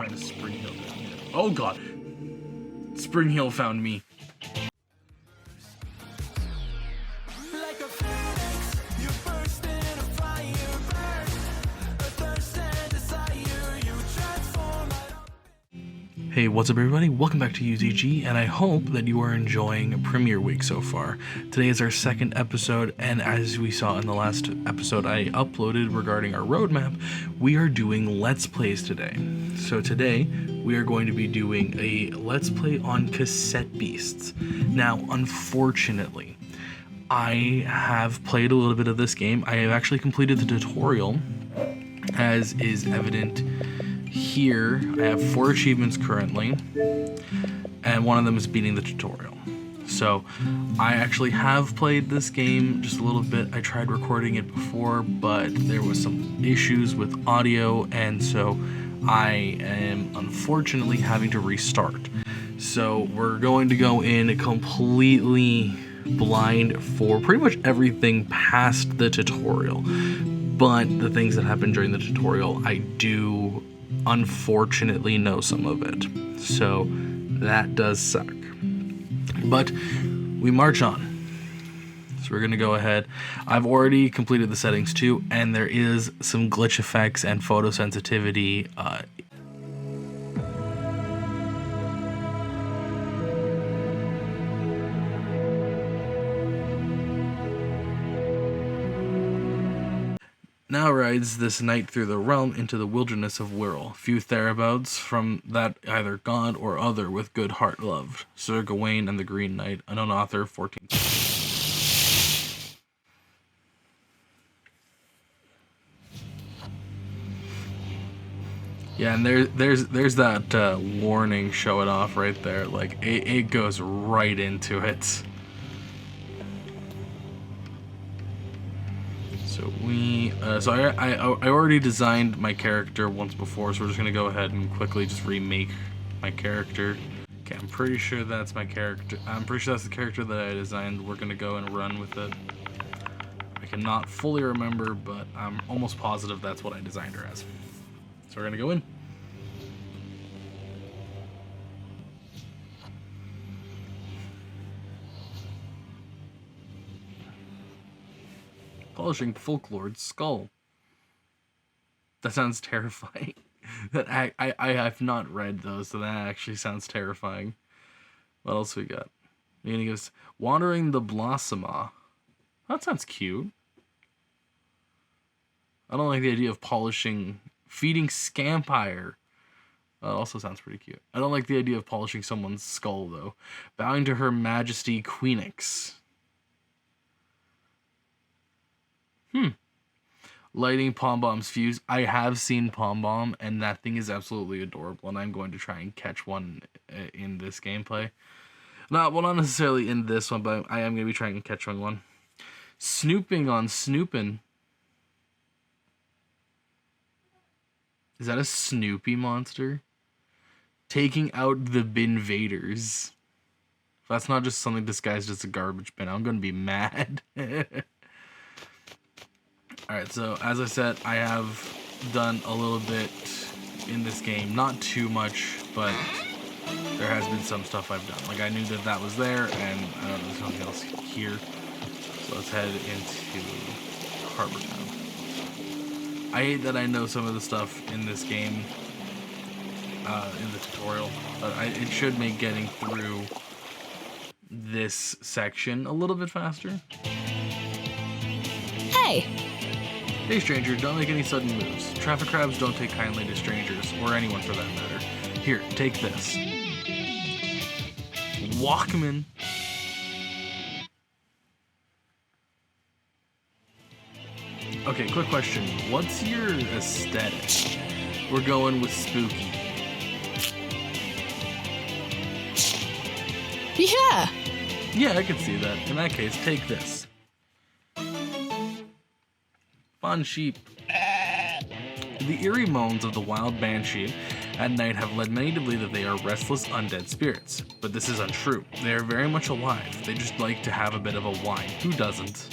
find a Spring Hill down here. Oh god! Spring Hill found me. Hey, what's up everybody? Welcome back to UZG, and I hope that you are enjoying Premiere Week so far. Today is our second episode, and as we saw in the last episode I uploaded regarding our roadmap, we are doing Let's Plays today. So today, we are going to be doing a Let's Play on Cassette Beasts. Now, unfortunately, I have played a little bit of this game. I have actually completed the tutorial, as is evident here. I have 4 achievements currently, and one of them is beating the tutorial. So I actually have played this game just a little bit. I tried recording it before, but there was some issues with audio, and so I am unfortunately having to restart. So we're going to go in completely blind for pretty much everything past the tutorial, but the things that happened during the tutorial, I do unfortunately know some of it, so that does suck, but we march on. So we're gonna go ahead. I've already completed the settings too, and there is some glitch effects and photosensitivity Now rides this knight through the realm into the wilderness of Wirral. Few thereabouts from that either god or other with good heart loved. Sir Gawain and the Green Knight, unknown author, 14. Yeah, and there's that warning, show it off right there. Like it goes right into it. So I already designed my character once before, so we're just gonna go ahead and quickly just remake my character. Okay, I'm pretty sure that's my character. I'm pretty sure that's the character that I designed. We're gonna go and run with it. I cannot fully remember, but I'm almost positive that's what I designed her as. So we're gonna go in. Polishing Folklord's skull. That sounds terrifying. That I have not read those, so that actually sounds terrifying. What else we got? And he goes, Wandering the Blossoma. That sounds cute. I don't like the idea of polishing, feeding Scampire. That also sounds pretty cute. I don't like the idea of polishing someone's skull though. Bowing to Her Majesty Queenix. Lighting Pom Bomb's fuse. I have seen Pom Bomb, and that thing is absolutely adorable, and I'm going to try and catch one in this gameplay. Not necessarily in this one, but I am going to be trying to catch one. Snooping on Snoopin'. Is that a Snoopy monster? Taking out the Binvaders. If that's not just something disguised as a garbage bin, I'm going to be mad. Alright, so as I said, I have done a little bit in this game. Not too much, but there has been some stuff I've done. Like, I knew that was there, and I don't know, there's something else here. So let's head into Harbor Town. I hate that I know some of the stuff in this game, in the tutorial, but it should make getting through this section a little bit faster. Hey! Hey stranger, don't make any sudden moves. Traffic crabs don't take kindly to strangers, or anyone for that matter. Here, take this. Walkman. Okay, quick question. What's your aesthetic? We're going with spooky. Yeah! Yeah, I can see that. In that case, take this. Fun sheep. The eerie moans of the wild banshee at night have led many to believe that they are restless undead spirits, but this is untrue. They are very much alive. They just like to have a bit of a whine. Who doesn't?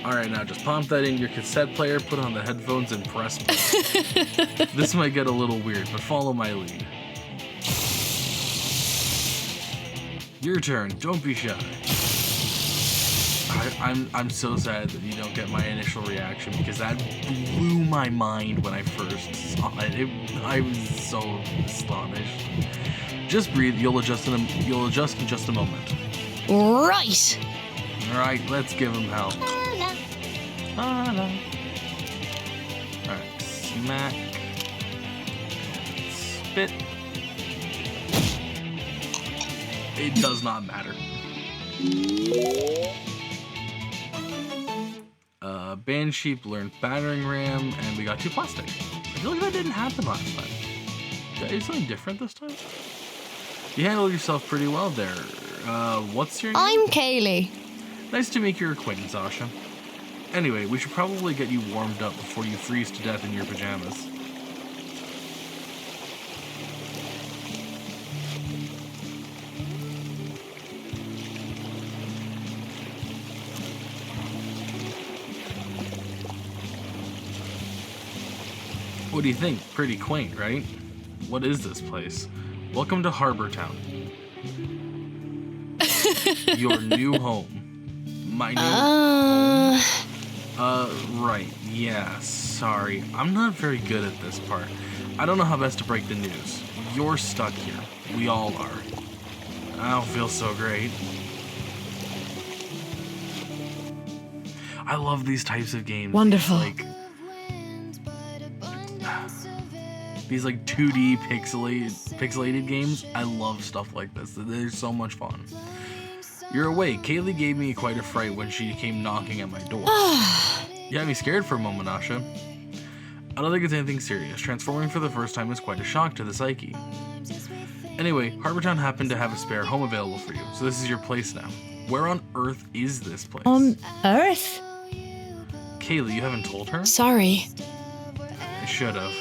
Alright, now just pump that in your cassette player, put on the headphones, and press play. This might get a little weird, but follow my lead. Your turn, don't be shy. I'm so sad that you don't get my initial reaction, because that blew my mind when I first saw it. I was so astonished. Just breathe, you'll adjust in just a moment. Right! Alright, let's give him hell. Alright, smack. Spit. It does not matter. Band sheep learned battering ram, and we got 2 plastic. I feel like that didn't happen last time. Did I do something different this time? You handled yourself pretty well there. What's your name? I'm Kaylee. Nice to make your acquaintance, Asha. Anyway, we should probably get you warmed up before you freeze to death in your pajamas. What do you think? Pretty quaint, right? What is this place? Welcome to Harbor Town. Your new home. My new home? Right. Yeah, sorry. I'm not very good at this part. I don't know how best to break the news. You're stuck here. We all are. I don't feel so great. I love these types of games. Wonderful. These 2D pixelated games. I love stuff like this. They're so much fun. You're awake. Kaylee gave me quite a fright when she came knocking at my door. You had me scared for a moment, Asha. I don't think it's anything serious. Transforming for the first time is quite a shock to the psyche. Anyway, Harbortown happened to have a spare home available for you, so this is your place now. Where on earth is this place? On Earth? Kaylee, you haven't told her? Sorry. I should have.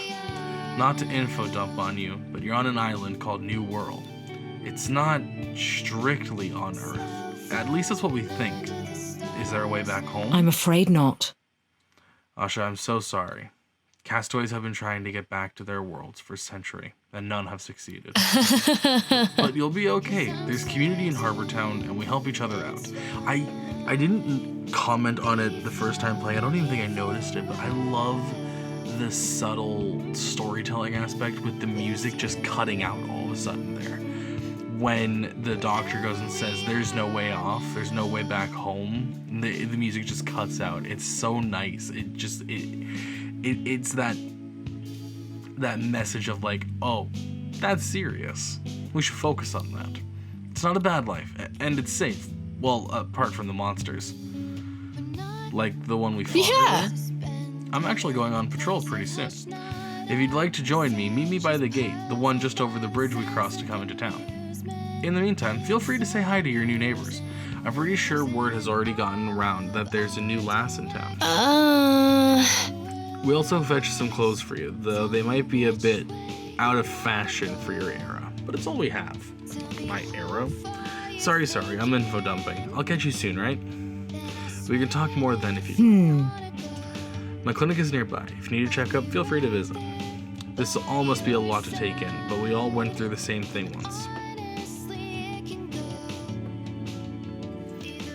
Not to info dump on you, but you're on an island called New World. It's not strictly on Earth. At least that's what we think. Is there a way back home? I'm afraid not. Asha, I'm so sorry. Castaways have been trying to get back to their worlds for a century, and none have succeeded. But you'll be okay. There's community in Harbortown, and we help each other out. I didn't comment on it the first time playing. I don't even think I noticed it, but I love the subtle storytelling aspect with the music just cutting out all of a sudden there. When the doctor goes and says, there's no way off, there's no way back home, the music just cuts out. It's so nice. It's that message of oh, that's serious. We should focus on that. It's not a bad life, and it's safe. Well, apart from the monsters. Like the one we fought. Yeah. Earlier. I'm actually going on patrol pretty soon. If you'd like to join me, meet me by the gate, the one just over the bridge we crossed to come into town. In the meantime, feel free to say hi to your new neighbors. I'm pretty sure word has already gotten around that there's a new lass in town. We also fetched some clothes for you, though they might be a bit out of fashion for your era. But it's all we have. My era? Sorry, I'm info dumping. I'll catch you soon, right? We can talk more then if you My clinic is nearby. If you need a checkup, feel free to visit. This all must be a lot to take in, but we all went through the same thing once.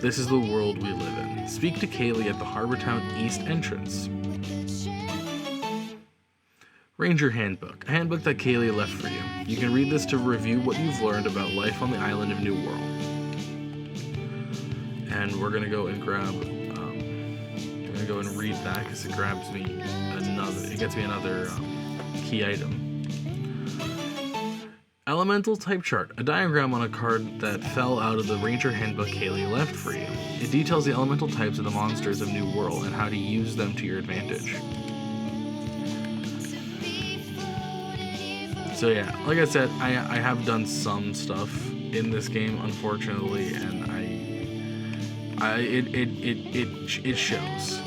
This is the world we live in. Speak to Kaylee at the Harbortown East entrance. Ranger Handbook, a handbook that Kaylee left for you. You can read this to review what you've learned about life on the island of New World. And we're gonna go and grab, I'm gonna go and read that because it grabs me it gets me another key item. Elemental type chart, a diagram on a card that fell out of the Ranger Handbook Kaylee left for you. It details the elemental types of the monsters of New World and how to use them to your advantage. So yeah, like I said, I have done some stuff in this game, unfortunately, and it shows.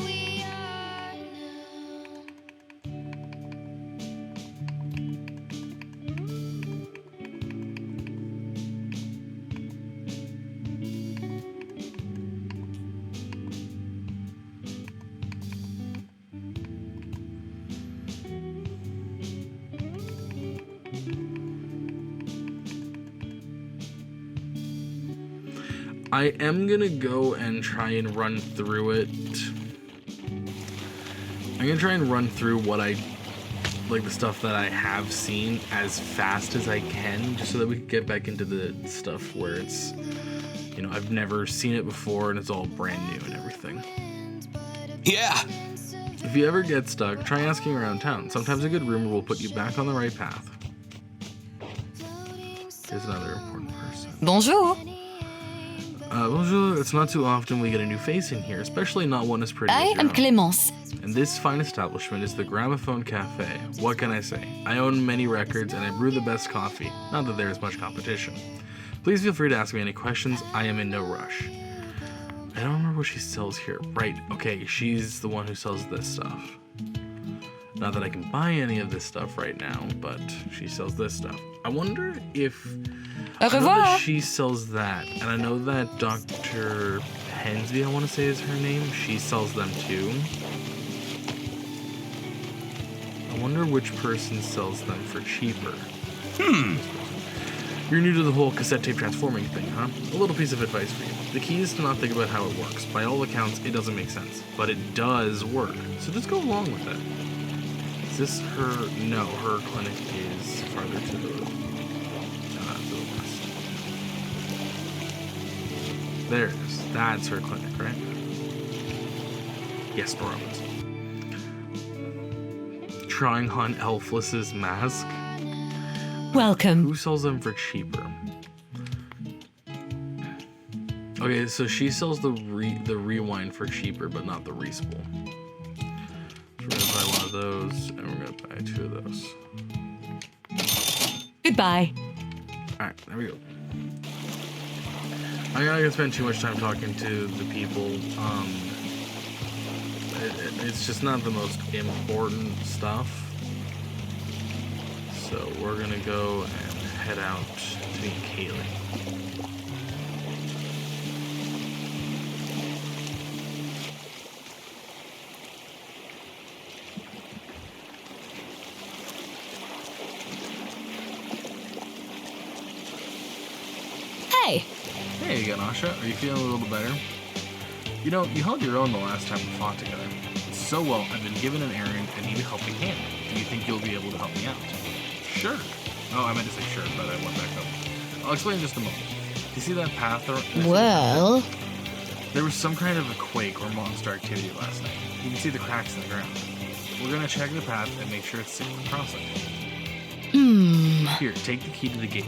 I am gonna go and try and run through it. I'm gonna try and run through what I like, the stuff that I have seen as fast as I can, just so that we can get back into the stuff where it's, you know, I've never seen it before and it's all brand new and everything. Yeah. If you ever get stuck, try asking around town. Sometimes a good rumor will put you back on the right path. Here's another important person. Bonjour. Bonjour. It's not too often we get a new face in here, especially not one as pretty as I your am own. Clémence. And this fine establishment is the Gramophone Cafe. What can I say? I own many records and I brew the best coffee. Not that there is much competition. Please feel free to ask me any questions. I am in no rush. I don't remember what she sells here. Right, okay, she's the one who sells this stuff. Not that I can buy any of this stuff right now, but she sells this stuff. I wonder if... Au I know revoir. that she sells that, and I know that Dr. Hensby, I want to say is her name, she sells them too. I wonder which person sells them for cheaper. You're new to the whole cassette tape transforming thing, huh? A little piece of advice for you. The key is to not think about how it works. By all accounts, it doesn't make sense, but it does work. So just go along with it. Is this her? No, her clinic is farther to the west. There it is. That's her clinic, right? Yes, door opens. Trying on Elfless's mask. Welcome. Who sells them for cheaper? Okay, so she sells the rewind for cheaper, but not the respool. So we're gonna buy one of those, and we're gonna buy 2 of those. Goodbye. Alright, there we go. I'm not gonna spend too much time talking to the people. It's just not the most important stuff. So we're gonna go and head out to meet Kaylee. Hey. Hey, Ganasha, are you feeling a little better? You know, you held your own the last time we fought together. So well, I've been given an errand and need a helping hand. Do you think you'll be able to help me out? Sure. Oh, I meant to say sure, but I went back up. I'll explain in just a moment. You see that path? Well. There was some kind of a quake or monster activity last night. You can see the cracks in the ground. We're gonna check the path and make sure it's safe for crossing. Here, take the key to the gate.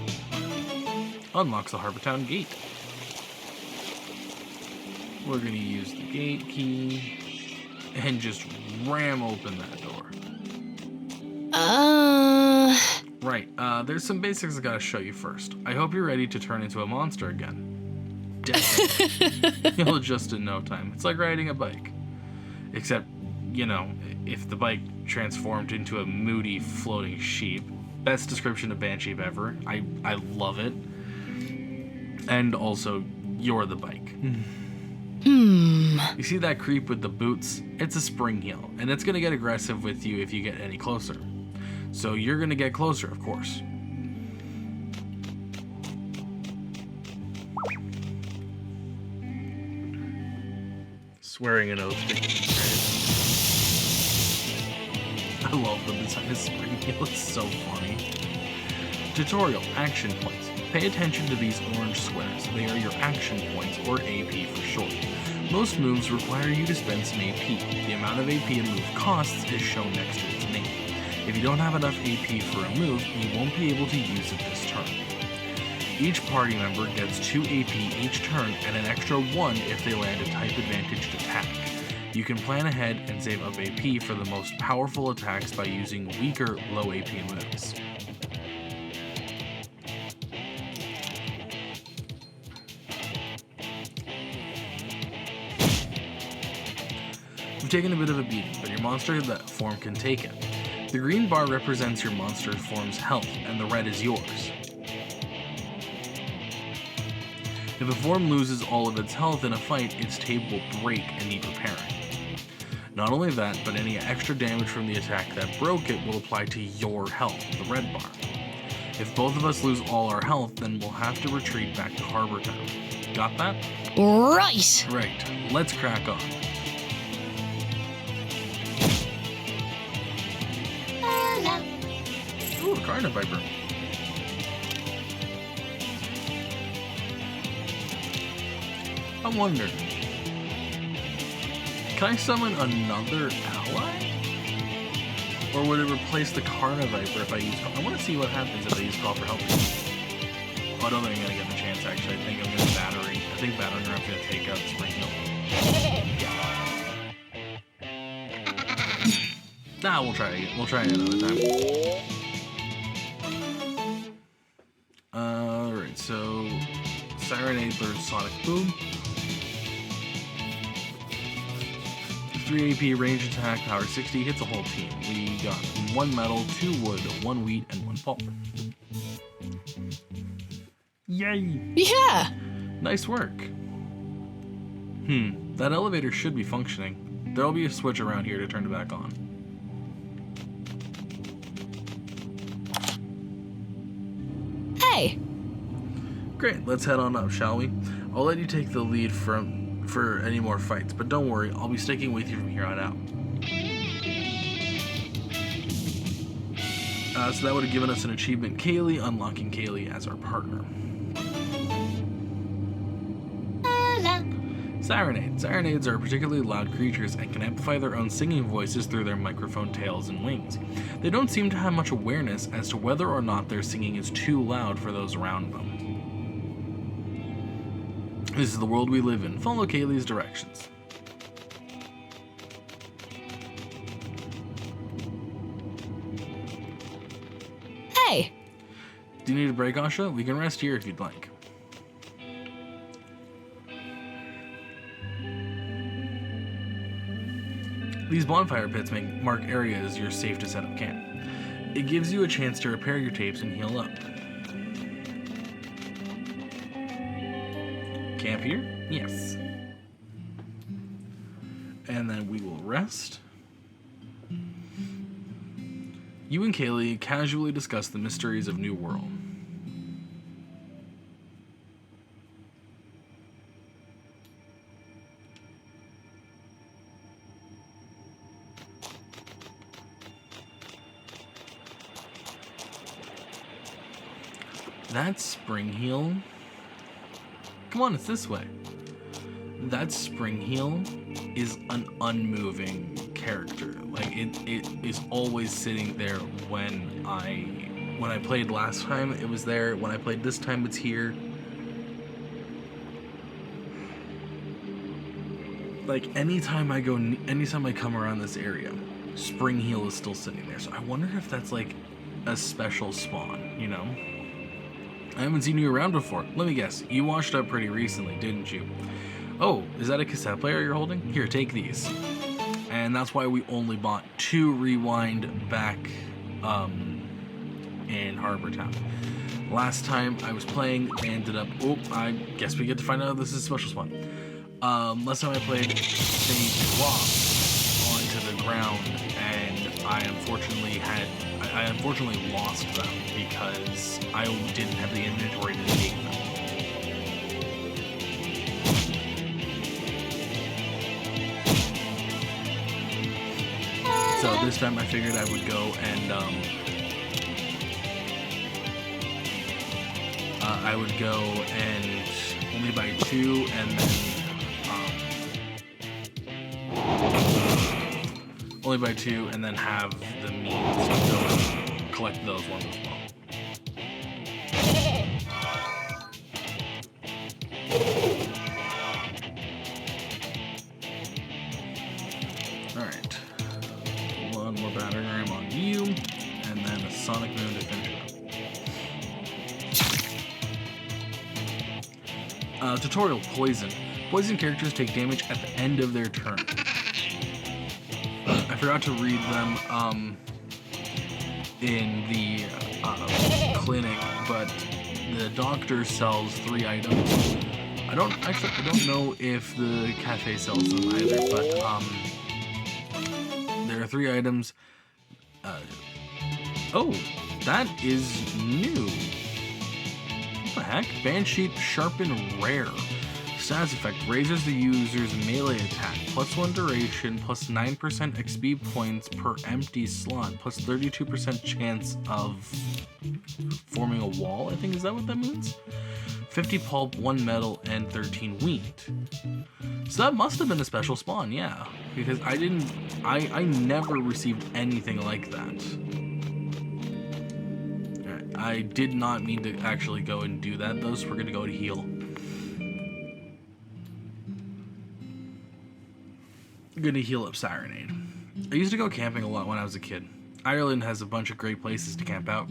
Unlocks the Harbor Town gate. We're gonna use the gate key and just ram open that door. Right, there's some basics I gotta show you first. I hope you're ready to turn into a monster again. Definitely. You'll adjust in no time. It's like riding a bike. Except, you know, if the bike transformed into a moody floating sheep. Best description of Banshee ever. I love it. And also, you're the bike. You see that creep with the boots? It's a spring heel, and it's gonna get aggressive with you if you get any closer. So you're gonna get closer, of course. Swearing an oath. Right? I love the design of spring heel, it's so funny. Tutorial, action points. Pay attention to these orange squares. They are your action points, or AP for short. Most moves require you to spend some AP. The amount of AP a move costs is shown next to its name. If you don't have enough AP for a move, you won't be able to use it this turn. Each party member gets 2 AP each turn and an extra 1 if they land a type advantaged attack. You can plan ahead and save up AP for the most powerful attacks by using weaker, low AP moves. You've taken a bit of a beating, but your monster that form can take it. The green bar represents your monster form's health, and the red is yours. If a form loses all of its health in a fight, its tape will break and need repairing. Not only that, but any extra damage from the attack that broke it will apply to your health, the red bar. If both of us lose all our health, then we'll have to retreat back to Harbor Town. Got that? Right. Right. Let's crack on. Ooh, a Carna Viper. I wonder, can I summon another ally? Or would it replace the Carna Viper if I use... I want to see what happens if I use Call for Help. Oh, I don't think I'm going to get the chance, actually. I think I'm going to Battery. I think Battering Ram's going to take out Spring Heal. Nah, we'll try it again. We'll try it another time. Alright, so... Serenade learns Sonic Boom. 3 AP, range attack, power 60, hits a whole team. We got 1 metal, 2 wood, 1 wheat, and 1 pulp. Yay! Yeah. Nice work. That elevator should be functioning. There'll be a switch around here to turn it back on. Hey. Great, let's head on up, shall we? I'll let you take the lead for any more fights, but don't worry, I'll be sticking with you from here on out. So that would have given us an achievement, Kaylee, unlocking Kaylee as our partner. Serenades are particularly loud creatures and can amplify their own singing voices through their microphone tails and wings. They don't seem to have much awareness as to whether or not their singing is too loud for those around them. This is the world we live in. Follow Kaylee's directions. Hey. Do you need a break, Asha? We can rest here if you'd like. These bonfire pits mark areas you're safe to set up camp. It gives you a chance to repair your tapes and heal up. Camp here? Yes. And then we will rest. You and Kaylee casually discuss the mysteries of New World. That's Spring Heal. Come on, it's this way. That Spring Heal is an unmoving character. Like it is always sitting there. When I played last time, it was there. When I played this time, it's here. Like anytime I come around this area, Spring Heal is still sitting there. So I wonder if that's like a special spawn, you know? I haven't seen you around before. Let me guess, you washed up pretty recently, didn't you? Oh, is that a cassette player you're holding? Here, take these. And that's why we only bought 2 Rewind back in Harbor Town. Last time I was playing, I ended up... Oh, I guess we get to find out this is a special spawn. Last time I played, they dropped onto the ground, and I unfortunately lost them because I didn't have the inventory to take them. So this time I figured I would go and only buy 2 and then only buy 2 and then have the means to go and collect those ones as well. Alright. 1 more battering ram on you, and then a sonic boom to finish it up. Tutorial Poison. Poison characters take damage at the end of their turn. I forgot to read them in the clinic, but the doctor sells 3 items. I don't know if the cafe sells them either, but there are 3 items. Oh, That is new. What the heck? Banshee Sharpen Rare. Status effect raises the user's melee attack, +1 duration, +9% XP points per empty slot, +32% chance of forming a wall, I think. Is that what that means? 50 pulp, 1 metal, and 13 wheat. So that must have been a special spawn, yeah. Because I never received anything like that. Alright, I did not mean to actually go and do that though, so we're gonna go to heal. I'm gonna heal up Serenade. I used to go camping a lot when I was a kid. Ireland has a bunch of great places to camp out.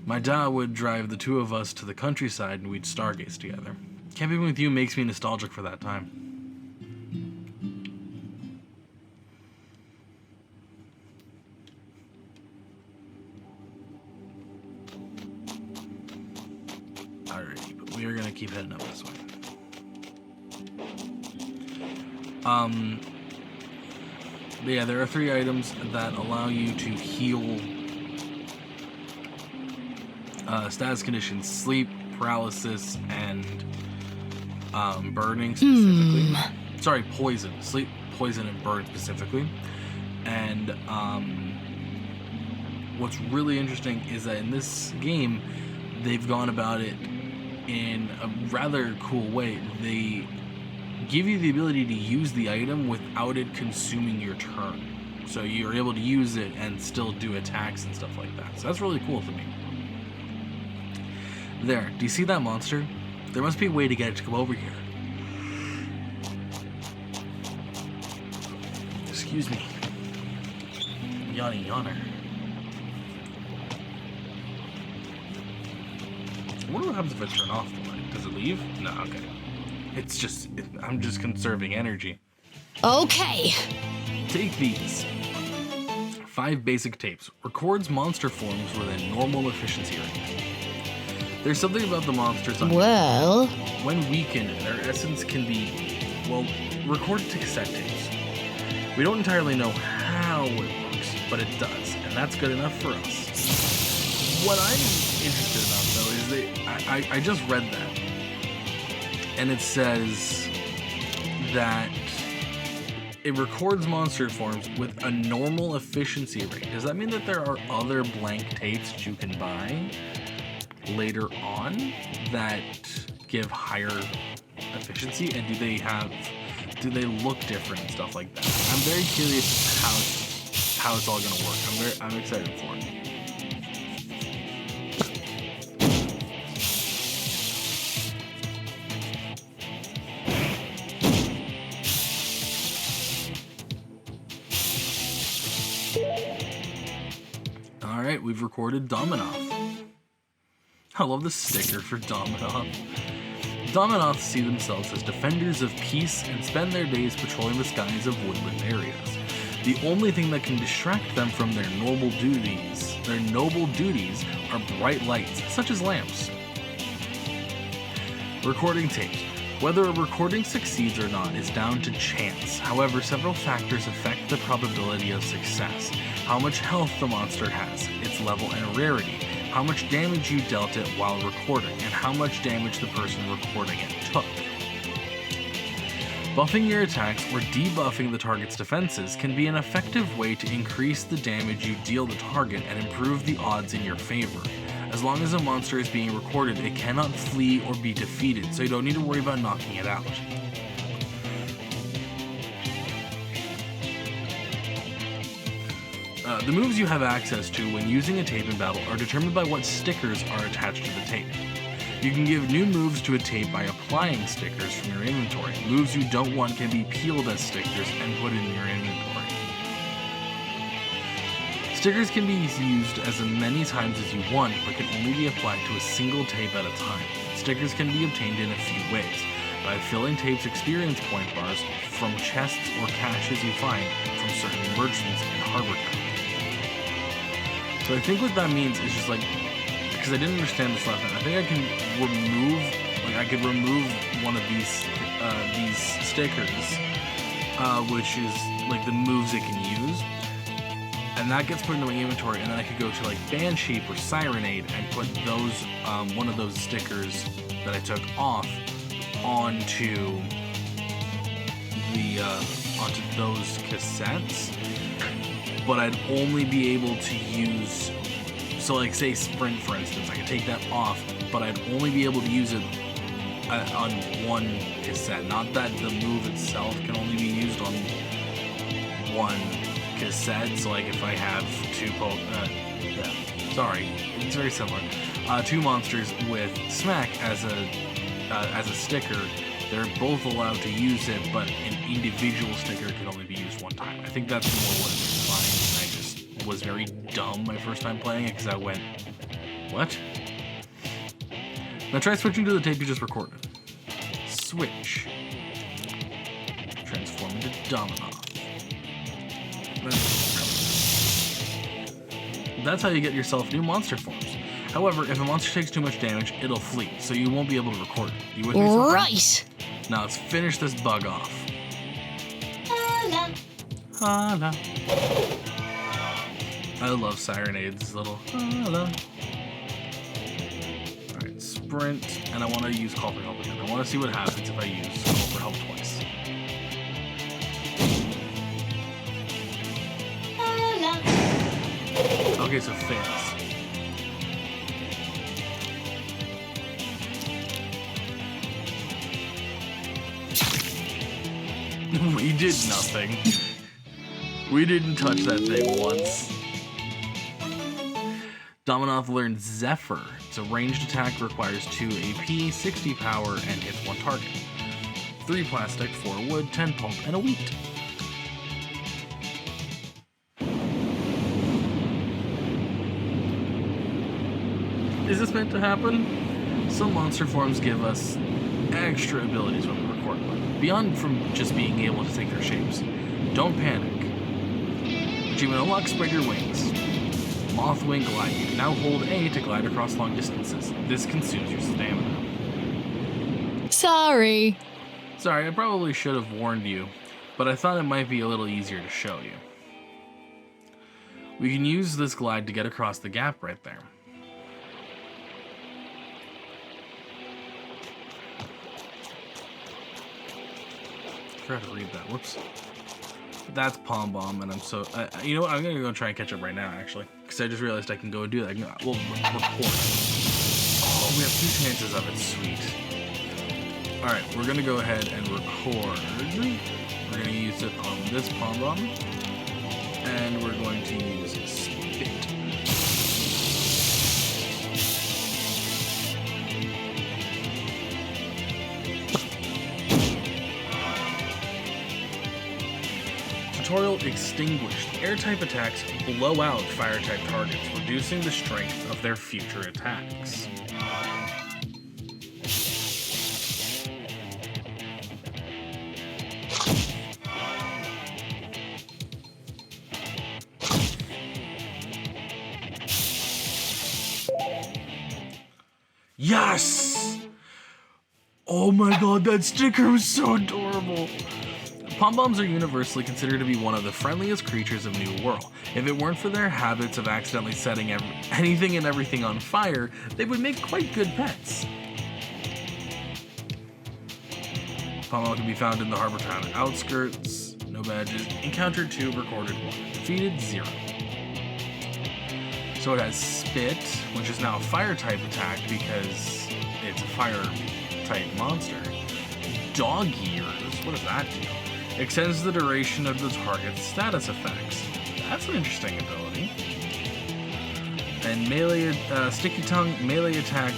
My dad would drive the two of us to the countryside and we'd stargaze together. Camping with you makes me nostalgic for that time. Alrighty, but we are gonna keep heading up this way. But yeah, there are 3 items that allow you to heal status conditions: sleep, paralysis, and burning specifically. Sorry, poison. Sleep, poison, and burn specifically. And what's really interesting is that in this game, they've gone about it in a rather cool way. They give you the ability to use the item without it consuming your turn. So you're able to use it and still do attacks and stuff like that. So that's really cool to me. There, do you see that monster? There must be a way to get it to come over here. Excuse me. Yawny yawner. I wonder what happens if I turn off the light. Does it leave? No, okay. It's just, I'm just conserving energy. Okay. Take these. 5 basic tapes. Records monster forms with a normal efficiency rate. There's something about the monsters Well, when weakened, their essence can be, well, recorded to cassette tapes. We don't entirely know how it works, but it does, and that's good enough for us. What I'm interested about, though, is that I just read that, and it says that it records monster forms with a normal efficiency rate. Does that mean that there are other blank tapes that you can buy later on that give higher efficiency? And do they look different and stuff like that? I'm very curious how it's all gonna work. I'm excited for it. Alright, we've recorded Dominoth. I love the sticker for Dominoth. Dominoths see themselves as defenders of peace and spend their days patrolling the skies of woodland areas. The only thing that can distract them from their noble duties are bright lights, such as lamps. Recording tapes. Whether a recording succeeds or not is down to chance. However, several factors affect the probability of success. How much health the monster has, its level and rarity, how much damage you dealt it while recording, and how much damage the person recording it took. Buffing your attacks or debuffing the target's defenses can be an effective way to increase the damage you deal the target and improve the odds in your favor. As long as a monster is being recorded, it cannot flee or be defeated, so you don't need to worry about knocking it out. The moves you have access to when using a tape in battle are determined by what stickers are attached to the tape. You can give new moves to a tape by applying stickers from your inventory. Moves you don't want can be peeled as stickers and put in your inventory. Stickers can be used as many times as you want, but can only be applied to a single tape at a time. Stickers can be obtained in a few ways: by filling tape's experience point bars from chests or caches you find from certain merchants in Harbor Town. So I think what that means is just like, because I didn't understand this last time, I think I can remove one of these stickers, which is like the moves it can use. and that gets put into my inventory, and then I could go to like Banshee or Sirenade and put those one of those stickers that I took off onto the onto those cassettes, but I'd only be able to use, so like say Sprint for instance, I could take that off, but I'd only be able to use it on one cassette. Not that the move itself can only be used on one cassette. So like if I have it's very similar. Two monsters with Smack as a sticker, they're both allowed to use it, but an individual sticker can only be used one time. I think that's more what it's fine. I just was very dumb my first time playing it because I went, what? Now try switching to the tape you just recorded. Switch. Transform into Dominoff. That's how you get yourself new monster forms. However, if a monster takes too much damage, it'll flee, so you won't be able to record it. You with me so far? Right. Now let's finish this bug off. Holla. Holla. I love Sirenade's little holla. Alright, sprint, and I want to use Call for Help again. I want to see what happens if I use Call for Help twice. Holla. Okay, so fails. We did nothing. We didn't touch that thing once. Dominoff learned Zephyr. It's a ranged attack, requires 2 AP, 60 power, and hits one target. 3 plastic, 4 wood, 10 pulp, and a wheat. Is this meant to happen? Some monster forms give us extra abilities when we record one, beyond from just being able to take their shapes. Don't panic. Achievement unlocked, spread your wings. Mothwing glide. You can now hold A to glide across long distances. This consumes your stamina. Sorry. Sorry, I probably should have warned you, but I thought it might be a little easier to show you. We can use this glide to get across the gap right there. I forgot to read that. Whoops. That's Palm Bomb, and I'm so... you know what? I'm going to go try and catch up right now, actually. Because I just realized I can go and do that. We'll record. Oh, we have 2 chances of it. Sweet. Alright, we're going to go ahead and record. We're going to use it on this Palm Bomb. And we're going to use Spit. Tutorial extinguished. Air-type attacks blow out fire-type targets, reducing the strength of their future attacks. Yes! Oh my god, that sticker was so adorable! Pom Bombs are universally considered to be one of the friendliest creatures of New World. If it weren't for their habits of accidentally setting anything and everything on fire, they would make quite good pets. Pom Bomb can be found in the Harbor Town outskirts. No badges. Encountered 2, recorded 1. Defeated 0. So it has Spit, which is now a fire-type attack because it's a fire-type monster. Dog Ears, what does that do? Extends the duration of the target's status effects. That's an interesting ability. And melee, Sticky Tongue, melee attack,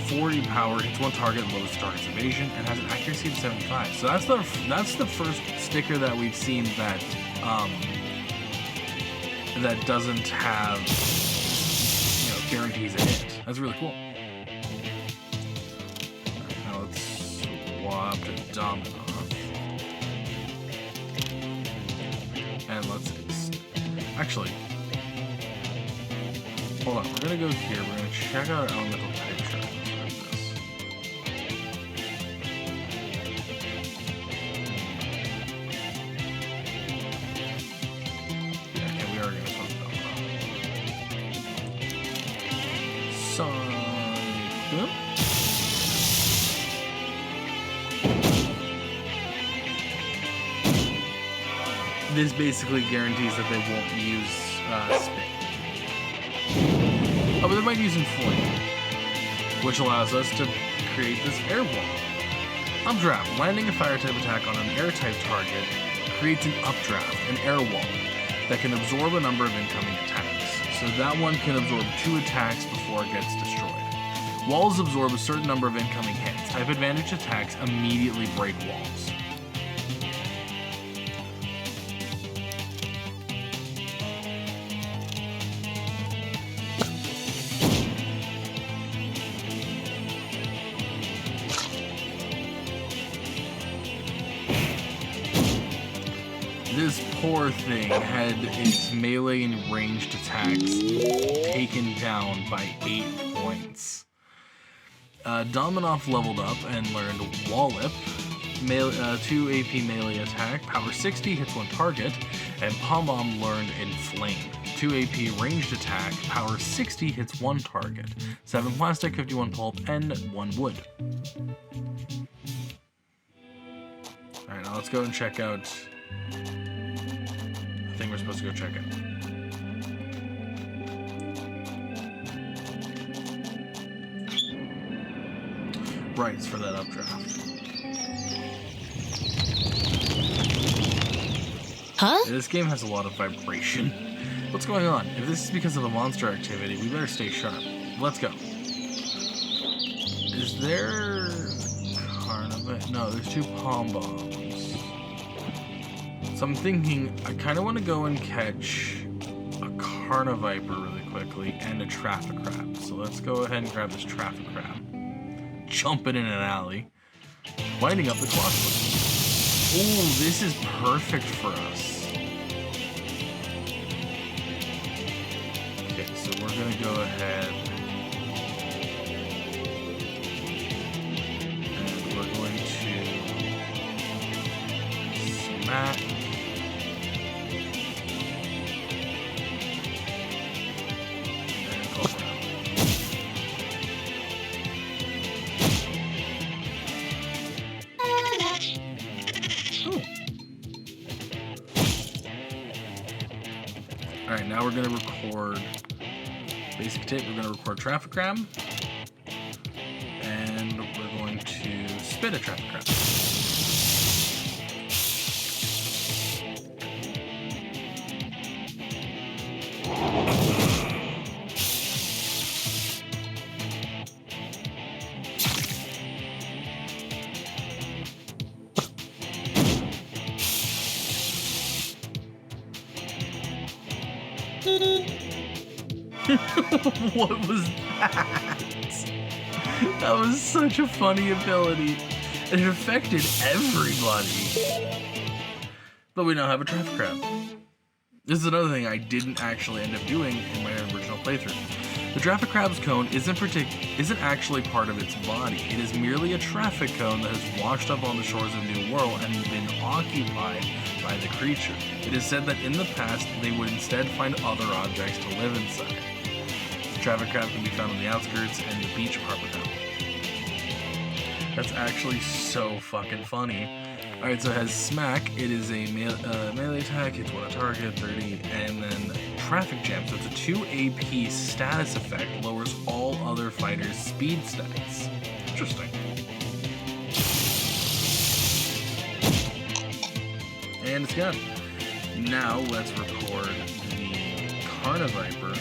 40 power, hits one target, lowers the target's evasion, and has an accuracy of 75. So that's the first sticker that we've seen that that doesn't have, guarantees a hit. That's really cool. Right, now let's swap to Dominoff. And let's actually hold on. We're gonna go here. We're gonna check out our elemental type chart. Let's try this. Yeah, okay, we are gonna swap them. Sonic Boom. This basically guarantees that they won't use spin. Oh, but they might use Inflame, which allows us to create this air wall. Updraft. Landing a fire type attack on an air type target creates an updraft, an air wall, that can absorb a number of incoming attacks. So that one can absorb 2 attacks before it gets destroyed. Walls absorb a certain number of incoming hits. Type advantage attacks immediately break walls. This poor thing had its melee and ranged attacks taken down by 8 points. Dominov leveled up and learned Wallop, 2 AP melee attack, power 60, hits 1 target, and Pom Bomb learned Inflame, 2 AP ranged attack, power 60, hits 1 target, 7 plastic, 51 pulp, and 1 wood. Alright, now let's go and check out the thing we're supposed to go check out. Right, it's for that updraft. Huh? Yeah, this game has a lot of vibration. What's going on? If this is because of a monster activity, we better stay sharp. Let's go. Is there... Carnival? No, there's 2 Pom Bombs. So I'm thinking, I kind of want to go and catch a Carniviper really quickly and a Traffic Crab. So let's go ahead and grab this Traffic Crab. Jumping in an alley. Winding up the clock. Ooh, this is perfect for us. Okay, so we're going to go ahead and we're going to smack. Alright, now we're going to record basic tape. We're going to record Traffic Crab. And we're going to spit a Traffic Crab. What was that? That was such a funny ability. It affected everybody. But we now have a Traffic Crab. This is another thing I didn't actually end up doing in my original playthrough. The Traffic Crab's cone isn't actually part of its body. It is merely a traffic cone that has washed up on the shores of New World and been occupied by the creature. It is said that in the past, they would instead find other objects to live inside. The Traffic Crab can be found on the outskirts and the beach of Harbor Town. That's actually so fucking funny. Alright, so it has Smack. It is a melee attack, hits 1 on target, 30, and then Traffic Jam. So it's a 2 AP status effect, lowers all other fighters' speed stats. Interesting. And it's gone. Now let's record the Carniviper.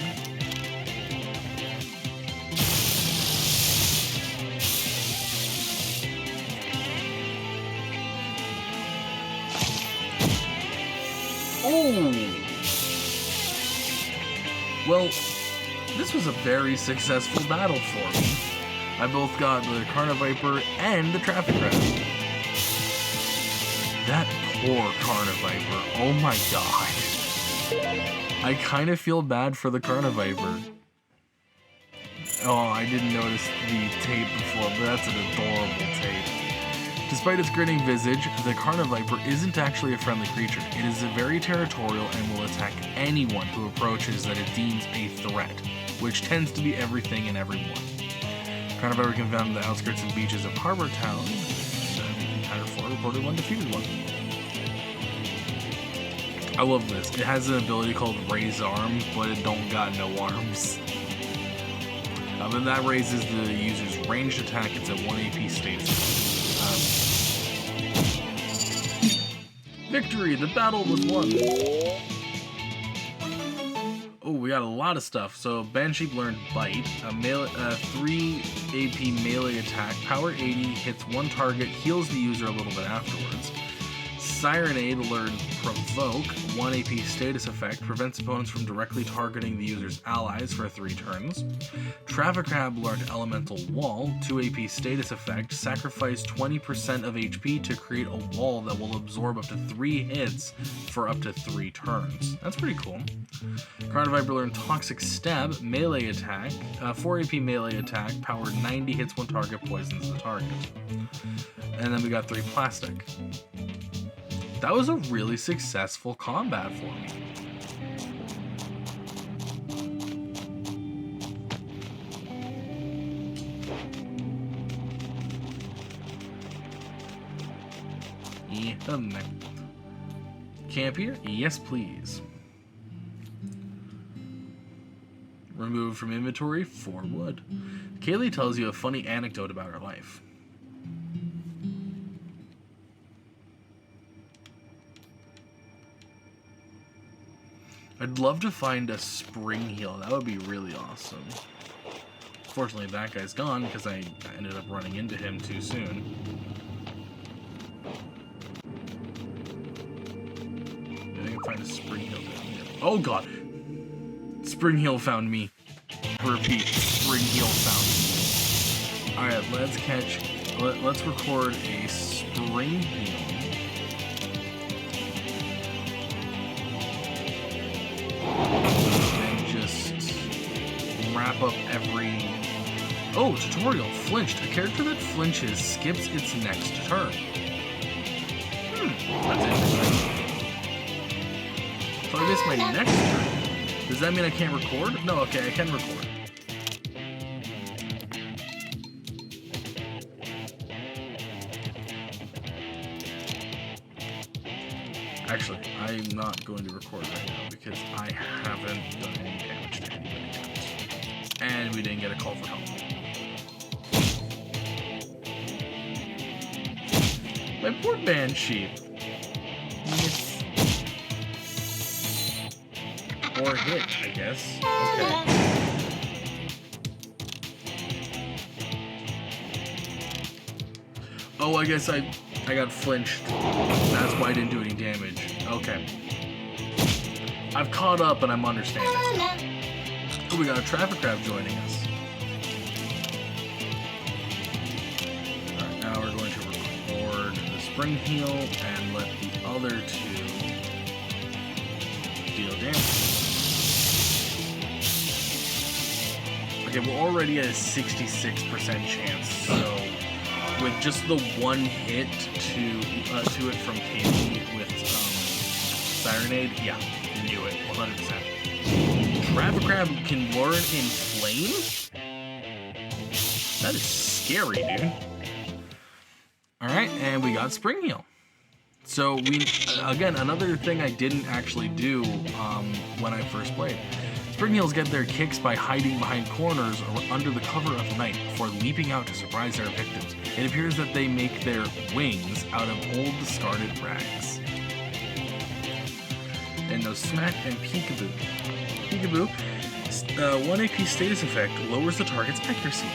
Oh! Well, this was a very successful battle for me. I both got the Carniviper and the Traffic Crab. That poor Carniviper, oh my god. I kind of feel bad for the Carniviper. Oh, I didn't notice the tape before, but that's an adorable tape. Despite its grinning visage, the Carniviper isn't actually a friendly creature. It is very territorial and will attack anyone who approaches that it deems a threat, which tends to be everything and everyone. Carnival can be found in the outskirts and beaches of Harbor Town. The entire floor reported one defeated one. I love this. It has an ability called Raise Arm, but it don't got no arms. And that raises the user's ranged attack. It's a 1 AP status. Victory! The battle was won! Oh, we got a lot of stuff. So, Banshee learned Bite, 3 AP melee attack, power 80, hits one target, heals the user a little bit afterwards. Sirenade learned Provoke, 1 AP status effect, prevents opponents from directly targeting the user's allies for 3 turns. Traffic Crab learned Elemental Wall, 2 AP status effect, sacrifice 20% of HP to create a wall that will absorb up to 3 hits for up to 3 turns. That's pretty cool. Carniviper learned Toxic Stab, melee attack, 4 AP melee attack, power 90, hits one target, poisons the target. And then we got 3 Plastic. That was a really successful combat for me. Camp here? Yes, please. Remove from inventory 4 wood. Kaylee tells you a funny anecdote about her life. I'd love to find a spring heal. That would be really awesome. Fortunately, that guy's gone because I ended up running into him too soon. I think I can find a spring heal down here. Oh god! Spring heal found me. I repeat, spring heal found me. Alright, let's record a spring heal. Wrap up every... Oh, tutorial. Flinched. A character that flinches skips its next turn. That's interesting. So I missed my next turn. Does that mean I can't record? No, okay, I can record. Actually, I'm not going to record right now because I haven't done any damage to anybody yet. And we didn't get a call for help. My poor Banshee. Or hit, I guess. Okay. Oh, I guess I got flinched. That's why I didn't do any damage. Okay. I've caught up and I'm understanding. Oh, we got a Traffic Crab joining us. Alright, now we're going to record the Spring Heal and let the other 2 deal damage. Okay, we're already at a 66% chance, so with just the 1 hit to it from Kaylee with Sirenade, yeah, knew it, 100%. Traffic Crab can learn in Flame? That is scary, dude. Alright, and we got Spring Heal. So again, another thing I didn't actually do when I first played. Spring Heels get their kicks by hiding behind corners or under the cover of night before leaping out to surprise their victims. It appears that they make their wings out of old discarded rags. And no Smack and Peekaboo. Peekaboo, 1 AP status effect lowers the target's accuracy.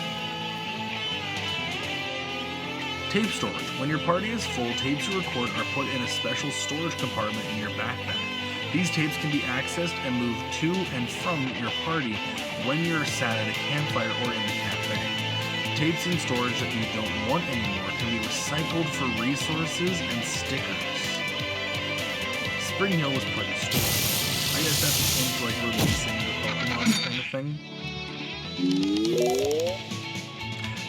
Tape storage. When your party is full, tapes you record are put in a special storage compartment in your backpack. These tapes can be accessed and moved to and from your party when you're sat at a campfire or in the cafe. Tapes in storage that you don't want anymore can be recycled for resources and stickers. Spring Hill was put in storage. I guess that's akin to like releasing the Pokemon kind of thing.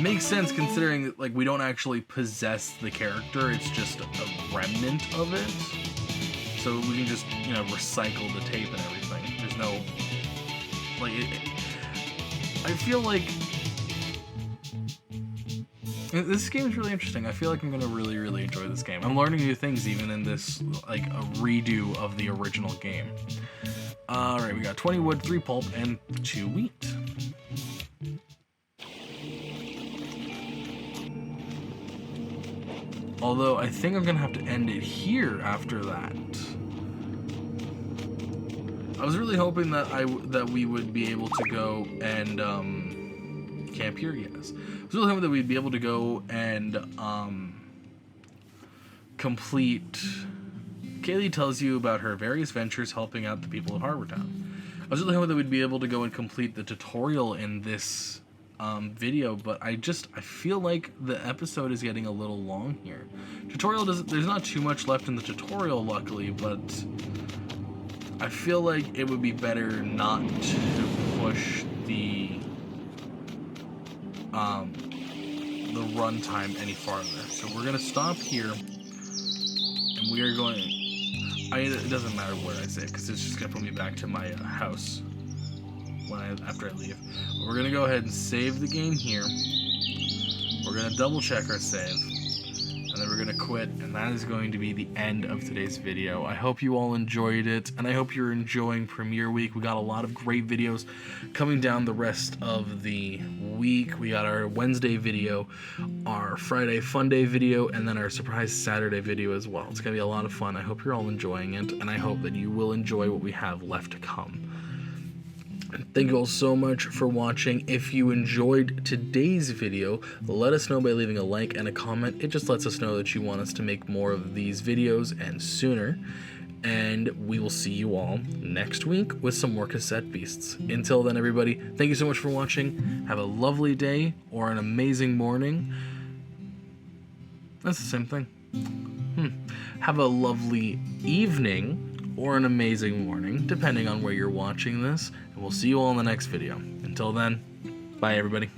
Makes sense considering that like we don't actually possess the character, it's just a remnant of it. So we can just, you know, recycle the tape and everything. There's no, like, I feel like this game is really interesting. I feel like I'm gonna really enjoy this game. I'm learning new things even in this, like, a redo of the original game. Alright, we got 20 wood, 3 pulp, and 2 wheat. Although, I think I'm gonna have to end it here after that. I was really hoping that we would be able to go and, camp here, yes. I was really hoping that we'd be able to go and, complete... Kaylee tells you about her various ventures helping out the people of Harbortown. I was really hoping that we'd be able to go and complete the tutorial in this video, but I feel like the episode is getting a little long here. There's not too much left in the tutorial, luckily, but I feel like it would be better not to push the runtime any farther. So we're gonna stop here, and we are going. It doesn't matter where I say it, because it's just gonna put me back to my house after I leave. But we're gonna go ahead and save the game here. We're gonna double check our save, and then we're gonna quit, and that is going to be the end of today's video. I hope you all enjoyed it, and I hope you're enjoying Premiere Week. We got a lot of great videos coming down the rest of the week. We got our Wednesday video, our Friday Fun Day video, and then our surprise Saturday video as well. It's gonna be a lot of fun. I hope you're all enjoying it, and I hope that you will enjoy what we have left to come. Thank you all so much for watching. If you enjoyed today's video, let us know by leaving a like and a comment. It just lets us know that you want us to make more of these videos and sooner. And we will see you all next week with some more Cassette Beasts. Until then, everybody, thank you so much for watching. Have a lovely day or an amazing morning. That's the same thing. Have a lovely evening or an amazing morning, depending on where you're watching this, and we'll see you all in the next video. Until then, bye everybody.